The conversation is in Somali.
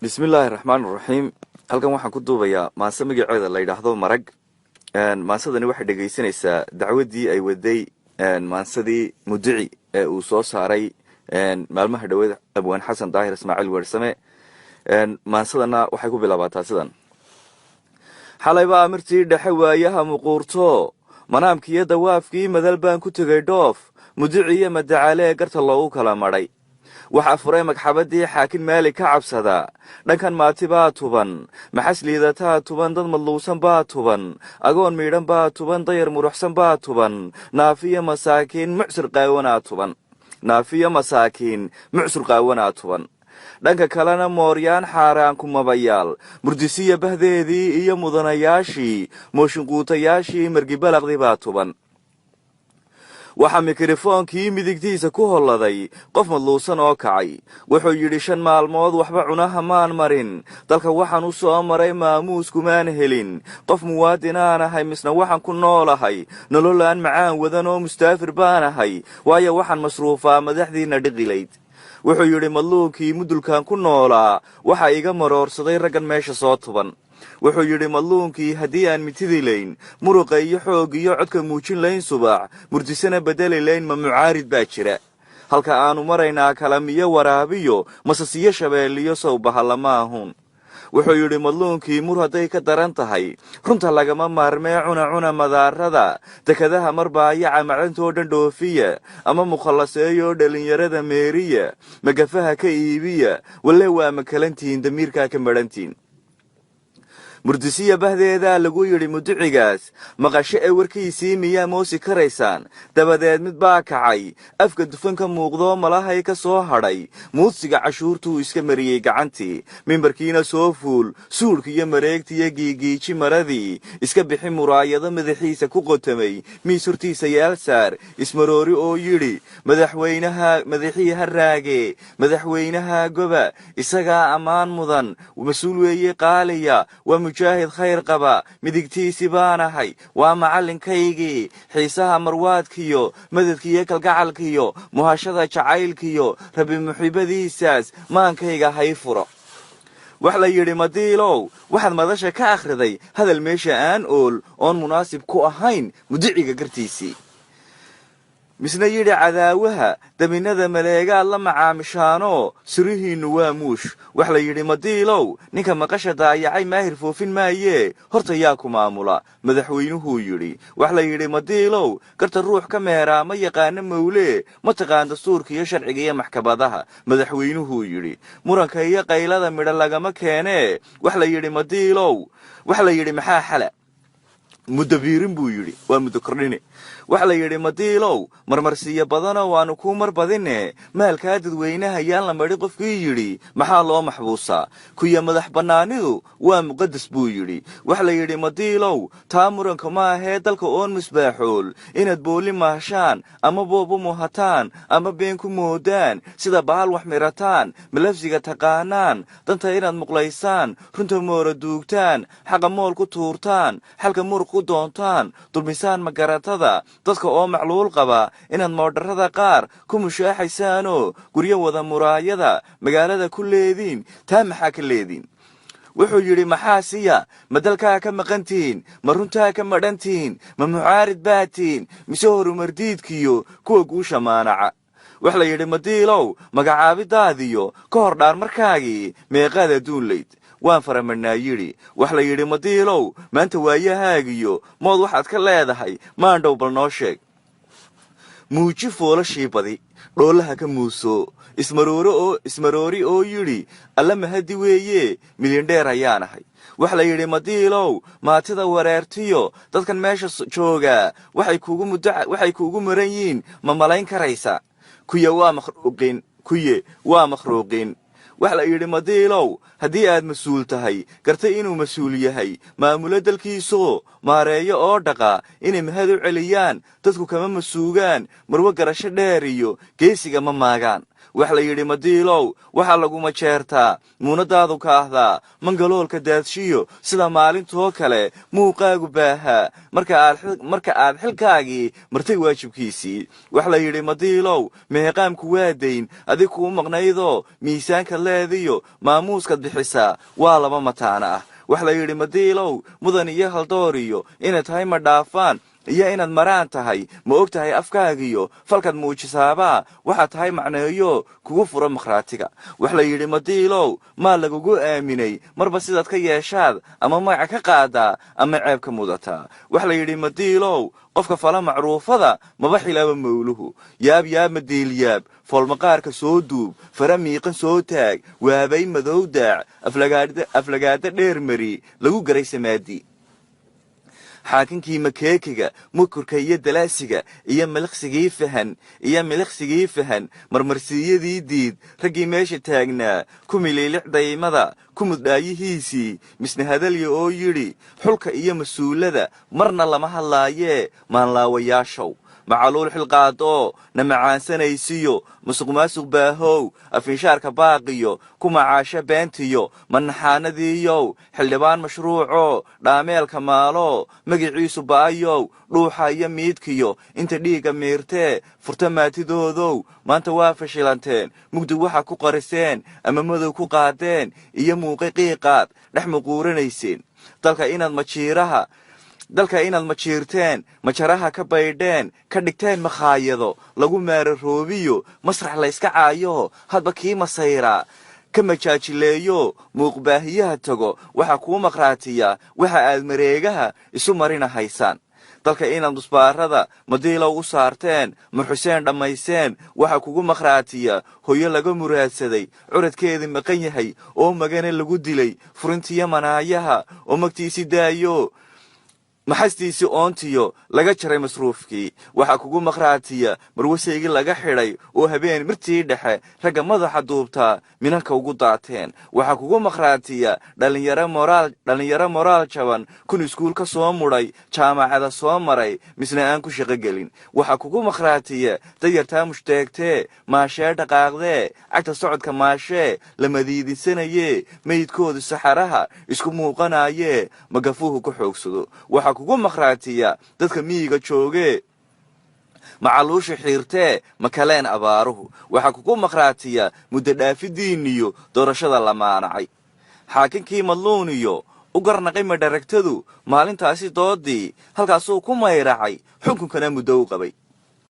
bismillaahi raxmaani raxiim. halkan waxaan ku duubayaa maanse magaceeda la yidhaahdo marag. maansadani waxay dhegaysanaysaa dacwadii ay waday maansadii mudici ee uu soo saaray maalmaha dhaweed abwaan xasan daahir ismaaciil weersame. maansadana waxay ku bilaabataa sidan: xalay baa amirtii dhexe waayaha muquurto, manaamkiiyo dawaafkii madal baan ku tegay dhoof, mudici iyo madacaale ee garta loogu kala madhay. waxaa furay magxabadii xaakin maalik ka cabsada, dhankan maati baa tuban, maxas liidataa tuban, dad madluusan baa tuban, agoon miidhan baa tuban, dayar muruxsan baa tuban, naafiyo masaakiin mucsur qaawanaa tuban. dhanka kalena mooryaan xaaraan kumabayaal, murdisiya bahdeedii iyo mudanayaashii, mooshinquutayaashii margibalaqdi baa tuban. waxaa mikrofoonkii midigtiisa ku holladay qof madluusan oo kacay. wuxuu yidhi 5 maalmood waxba cunaha maan marin, dalka waxaan u soo maray maamuuskumaan helin, qof muwaadinaan ahay misna waxaan ku noolahay nolol aan macaan wadan oo mustaafir baan ahay, waayo waxaan masruufaa madaxdiina dhiqilayd. wuxuu yidhi madluunkii mudulkan ku noolaa waxaa iga maroorsaday raggan meesha soo tuban. wuxuu yidhi madluunkii haddii aan mitidi layn, muruqa iyo xoog iyo codka muujin layn subax, murdisana bedeli layn ma mucaarid baa jira. halka aanu maraynaa kalamiyo waraabiyo, masasiyo shabeelliyo sawbahalla ma ahun. wuxuu yidhi madluunkii mur hadday ka daran tahay, runta lagama maarmee cuna madaarada, dekadaha marbaayaca macdantoo dhan dhoofiya, ama mukhallaseeyoo dhallinyarada meeriya, magafaha ka iibiya, walle waa makalantihiin damiirkaa ka madhantiin. murdisiya bahdeedaa lagu yidhi mudicigaas, maqasho ee warkiisii miyaa moosi karaysaan? dabadeed mid baa kacay, afka dufan ka muuqdoo malahay ka soo hadhay, muudsiga cashuurtuu iska mariyey gacantii, mimbarkiina soo fuul, suudhka iyo mareegtiiyo giigiiji maradii, iska bixi muraayado madaxiisa ku qotamay, miis hortiisa yaal saar, ismaroori oo yidhi madaxii ha raage, madaxweynaha goba, isagaa ammaan mudan, mas-uul weeye qaaliya, waa mujaahid khayr qaba, midigtiisi baanahay, waa macallinkaygii, xiisaha marwaadkiyo madadkiiyo kalgacalkiyo muhashada jacaylkiyo rabi muxiibadiisaas maankayga hay furo. wax la yidhi madiilow, waxaad madasha ka akhriday hadal meesha aan ool oon munaasib ku ahayn mudiciga gartiisii. misna yidhi cadaawaha daminada maleegaad la macaamishaanoo sirihiinnu waa muush. wax la yidhi madiilow, ninka maqasha daayacay maahir foofin maayee, horta yaa ku maamula? madaxweynuhuu yidhi. wax la yidhi madiilow, garta ruux ka meeraa ma yaqaano mawlee, ma taqaan dastuurka iyo sharciga iyo maxkamadaha. madaxweynuhuu yidhi. muranka iyo qaylada midha lagama keenee. wax la yidhi madiilow, wax la yidhi maxaa xala? muddo biirin buu yidhi, waa muddo kordhine. wax la yidhi madiilow, marmarsiiyo badanoo waanu kuu mar badine, maalkaa dadweynaha yaan la madhi qofkii yidhi, maxaa loo maxbuusaa? kuya madax bannaanidu waa muqadas buu yidhi. wax la yidhi madiilow, taa muranka ma ahee dalka oon misbaaxool, inaad booli maashaan ama boobu muhataan ama been ku moodaan, sida bahal wax mirataan, malafsiga taqaanaan, danta inaad muqlaysaan, runta moora duugtaan, xaqa mool ku tuurtaan, xalka muruq ku doontaan, dulmisaan magaratada, dadka oo macluul qaba, inaad moodharrada qaar ku mushaaxaysaanoo guryo wada muraayada magaalada ku leediin, taa maxaa ka leediin? wuxuu yidhi maxaa siya? ma dalkaa ka maqantihiin? ma runtaa ka madhantihiin? ma mucaarid baatiin? mise horumardiidkiyo kuwa guusha maanaca? wax la yidhi madiilow, magacaabidaadiyo ka hor dhaar markaagii meeqaad adduunlayd? waan faramadhnaa yidhi. wax la yidhi madiilow, maanta waayahaagiyo mood waxaad ka leedahay maandhow bal noo sheeg. muuji foolashii badi, dhoolaha ka muuso, ismaroori oo yidhi alla mahadi weeye, milyandheer ayaanahay. wax la yidhi madiilow, maatida wareertiyo dadkan meesha joogaa waxay kuugu maran yihiin ma malayn karaysa? kuye waa makhruuqin. wax la yidhi madiilow, haddii aad mas-uul tahay, gartay inuu mas-uul yahay, maamulo dalkiisoo maareeyo oo dhaqa, inay mahad u celiyaan, dadku kama masuugaan, marwo garasho dheer iyo geesiga ma maagaan. wax la yidhi madiilow waxaa laguma jeertaa muunadaadu ka ahdaa mangaloolka daadshiyo sida maalintoo kale muuqaagu baahaa marka aad xilkaagii martay waajibkiisii wax la yidhi madiilow meeqaamku waa dayn adig kuu maqnaydoo miisaanka leediyo maamuuskaad bixisaa waa laba mataana ah wax la yidhi madiilow mudan iyo haldooriyo inay tahay ma dhaafaan iyo inaad maraan tahay ma og tahay afkaagiyo falkaad muujisaabaa waxaad tahay macneeyo kugu fura makhraatiga wax la yidhi madiilow maa lagugu aaminay marba sidaad ka yeeshaad ama magaca ka qaadaa ama ceeb ka mudataa wax la yidhi madiilow qofka fala macruufada maba xilaaba mawluhu yaab madiilyaab foolmaqaarka soo duub fara miiqan soo taag waabay madow daac aflagaada dheer mari lagu garay samaadi xaakinkii makeekiga mukurka iyo dalaasiga iyo miliqsigii fahan marmarsiiyadii diid raggii meesha taagnaa ku miliilic daymada ku muddhaayihiisii misne hadalya oo yidhi xulka iyo mas-uulada marna lama hadlaayee maanlaawayaashow macaluul xilqaadoo na macaansanaysiyo musuqmaasuq baahow afinshaarka baaqiyo ku macaasho beentiyo manaxaanadiiyow xildhibaan mashruuco dhaameelka maalo magiciisu ba'ayow dhuuxa iyo miidkiyo inta dhiigga miirtee furta maatidoodow maanta waa fashilanteen mugdig waxa ku qariseen ama madow ku qaadeen iyo muuqi qiiqaad dhex muquuranayseen dalka inaad majiirteen majaraha ka baydheen ka dhigteen makhaayado lagu maararoobiyo masrax layska caayo hadba kii masayraa ka majaajileeyo muuqbaahiyaha tago waxa kuu maqhraatiya waxa aad mareegaha isu marina haysaan dalka inaad musbaarada madiilow u saarteen muxuseen dhammayseen waxa kugu maqhraatiya hoyo laga muraadsaday curadkeedii maqan yahay oo magane lagu dilay furintiyo manaayaha oo magtiisi daayo maxastiisii oontiyo laga jaray masruufkii waxaa kugu maqhraatiya marwasaygii laga xidhay oo habeen mirtii dhexe ragga madaxa duubtaa minanka ugu daateen waxaa kugu maqhraatiya dhallinyaro moraal jaban kun iskuul ka soo mudhay jaamacada soo maray misna aan ku shaqo gelin waxaa kugu maqhraatiya dayartaa mushtaegtee maashee dhaqaaqdee cagta socodka maashee la madiidinsanayee meydkooda saxaraha isku muuqanaayee magafuhu ku xoogsado kugu maqhraatiya dadka miyiga joogee macaluusha xiirtee makaleen abaaruhu waxaa kugu maqhraatiya muddo dhaafidiinniyo doorashada la maanacay xaakinkii madluuniyo u garnaqay madharagtadu maalintaasi doodii halkaasuu ku mayracay xukunkana muddo u qabay